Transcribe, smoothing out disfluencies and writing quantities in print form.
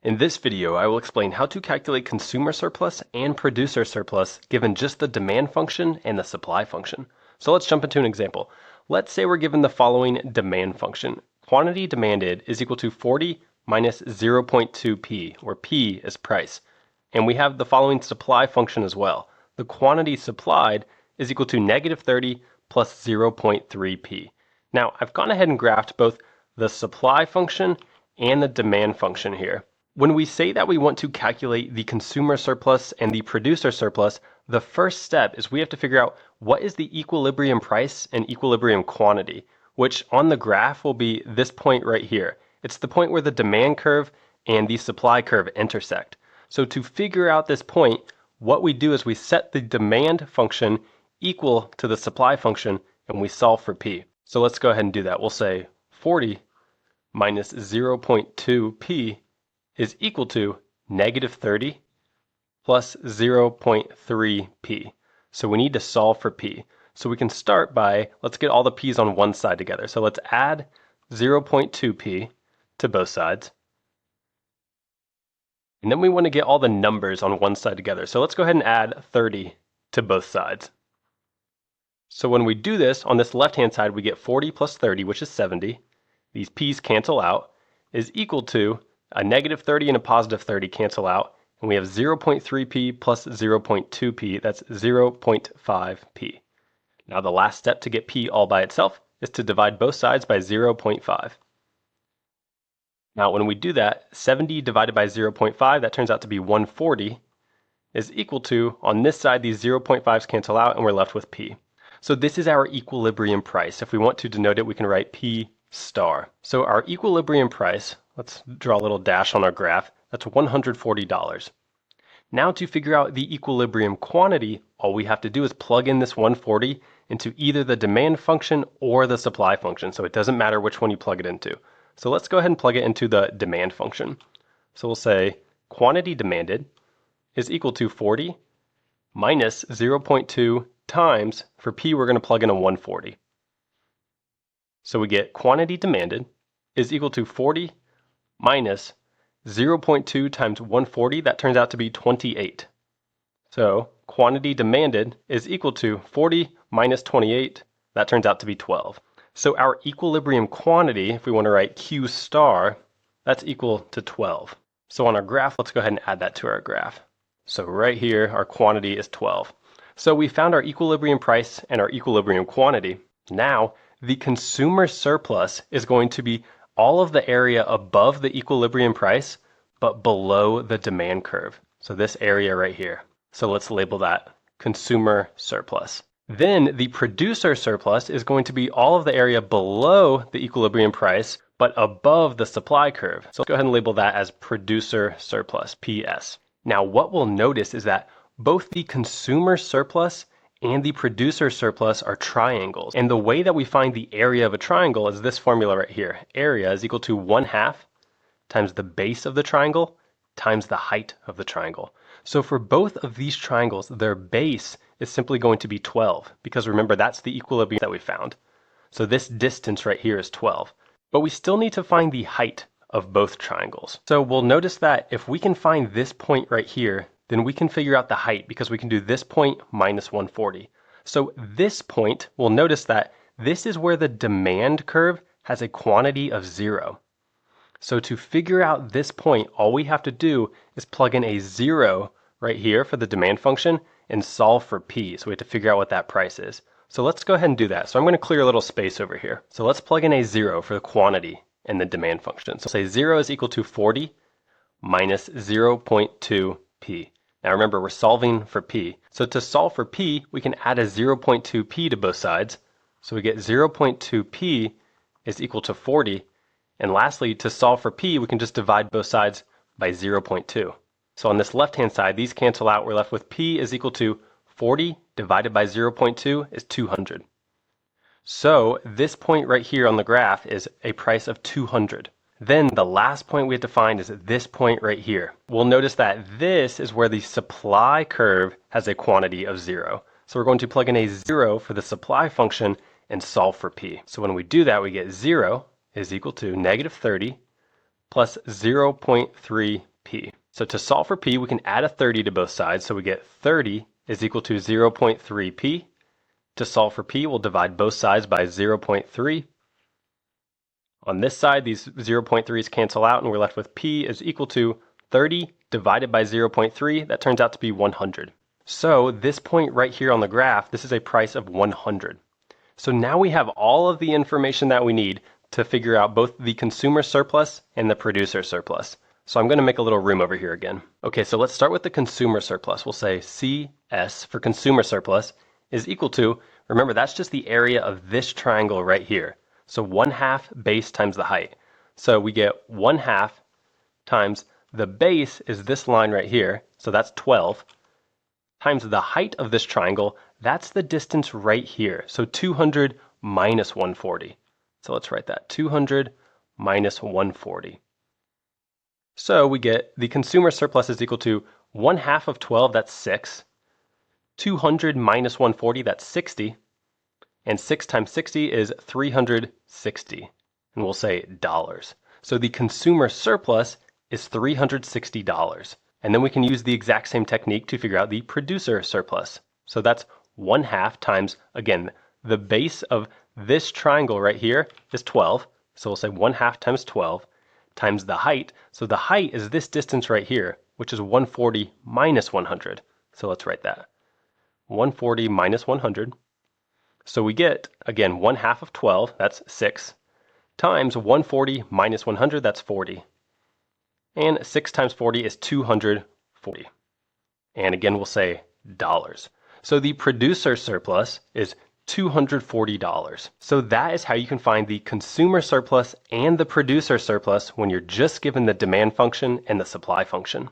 In this video, I will explain how to calculate consumer surplus and producer surplus given just the demand function and the supply function. So let's jump into an example. Let's say we're given the following demand function. Quantity demanded is equal to 40 minus 0.2p, where p is price. And we have the following supply function as well. The quantity supplied is equal to negative 30 plus 0.3p. Now, I've gone ahead and graphed both the supply function and the demand function here. When we say that we want to calculate the consumer surplus and the producer surplus, the first step is we have to figure out what is the equilibrium price and equilibrium quantity, which on the graph will be this point right here. It's the point where the demand curve and the supply curve intersect. So to figure out this point, what we do is we set the demand function equal to the supply function and we solve for p. So let's go ahead and do that. We'll say 40 minus 0.2p is equal to negative 30 plus 0.3p. So we need to solve for p. So we can start by, let's get all the p's on one side together. So let's add 0.2p to both sides. And then we want to get all the numbers on one side together. So let's go ahead and add 30 to both sides. So when we do this, on this left-hand side, we get 40 plus 30, which is 70. These p's cancel out, is equal to a negative 30 and a positive 30 cancel out. And we have 0.3p plus 0.2p, that's 0.5p. Now the last step to get p all by itself is to divide both sides by 0.5. Now when we do that, 70 divided by 0.5, that turns out to be 140, is equal to, on this side, these 0.5s cancel out and we're left with p. So this is our equilibrium price. If we want to denote it, we can write p star. So our equilibrium price, let's draw a little dash on our graph, that's $140. Now to figure out the equilibrium quantity, all we have to do is plug in this 140 into either the demand function or the supply function. So it doesn't matter which one you plug it into. So let's go ahead and plug it into the demand function. So we'll say quantity demanded is equal to 40 minus 0.2 times, for p we're going to plug in a 140. So we get quantity demanded is equal to 40 minus 0.2 times 140, that turns out to be 28. So quantity demanded is equal to 40 minus 28, that turns out to be 12. So our equilibrium quantity, if we want to write Q star, that's equal to 12. So on our graph, let's go ahead and add that to our graph. So right here, our quantity is 12. So we found our equilibrium price and our equilibrium quantity. Now, the consumer surplus is going to be all of the area above the equilibrium price, but below the demand curve. So this area right here. So let's label that consumer surplus. Then the producer surplus is going to be all of the area below the equilibrium price, but above the supply curve. So let's go ahead and label that as producer surplus, PS. Now what we'll notice is that both the consumer surplus and the producer surplus are triangles. And the way that we find the area of a triangle is this formula right here. Area is equal to 1/2 times the base of the triangle times the height of the triangle. So for both of these triangles, their base is simply going to be 12, because remember, that's the equilibrium that we found. So this distance right here is 12. But we still need to find the height of both triangles. So we'll notice that if we can find this point right here, then we can figure out the height, because we can do this point minus 140. So this point, we'll notice that this is where the demand curve has a quantity of 0. So to figure out this point, all we have to do is plug in a 0 right here for the demand function and solve for p. So we have to figure out what that price is. So let's go ahead and do that. So I'm going to clear a little space over here. So let's plug in a 0 for the quantity and the demand function. So say 0 is equal to 40 minus 0.2p. Now remember, we're solving for p. So to solve for p, we can add a 0.2p to both sides. So we get 0.2p is equal to 40. And lastly, to solve for p, we can just divide both sides by 0.2. So on this left-hand side, these cancel out. We're left with p is equal to 40 divided by 0.2 is 200. So this point right here on the graph is a price of 200. Then the last point we have to find is this point right here. We'll notice that this is where the supply curve has a quantity of 0. So we're going to plug in a 0 for the supply function and solve for p. So when we do that, we get 0 is equal to negative 30 plus 0.3 P. So to solve for P, we can add a 30 to both sides. So we get 30 is equal to 0.3 P. To solve for P, we'll divide both sides by 0.3. On this side, these 0.3's cancel out, and we're left with P is equal to 30 divided by 0.3. That turns out to be 100. So this point right here on the graph, this is a price of 100. So now we have all of the information that we need to figure out both the consumer surplus and the producer surplus. So I'm going to make a little room over here again. Okay, so let's start with the consumer surplus. We'll say CS for consumer surplus is equal to, remember that's just the area of this triangle right here. So 1/2 base times the height. So we get 1/2 times the base is this line right here. So that's 12 times the height of this triangle. That's the distance right here. So 200 minus 140. So let's write that, 200 minus 140. So we get the consumer surplus is equal to 1/2 of 12, that's 6. 200 minus 140, that's 60. And 6 times 60 is 360. And we'll say dollars. So the consumer surplus is $360. And then we can use the exact same technique to figure out the producer surplus. So that's 1/2 times, again, the base of this triangle right here is 12. So we'll say 1/2 times 12 times the height. So the height is this distance right here, which is 140 minus 100. So let's write that. 140 minus 100. So we get, again, 1/2 of 12, that's 6, times 140 minus 100, that's 40. And 6 times 40 is 240. And again, we'll say dollars. So the producer surplus is $240. So that is how you can find the consumer surplus and the producer surplus when you're just given the demand function and the supply function.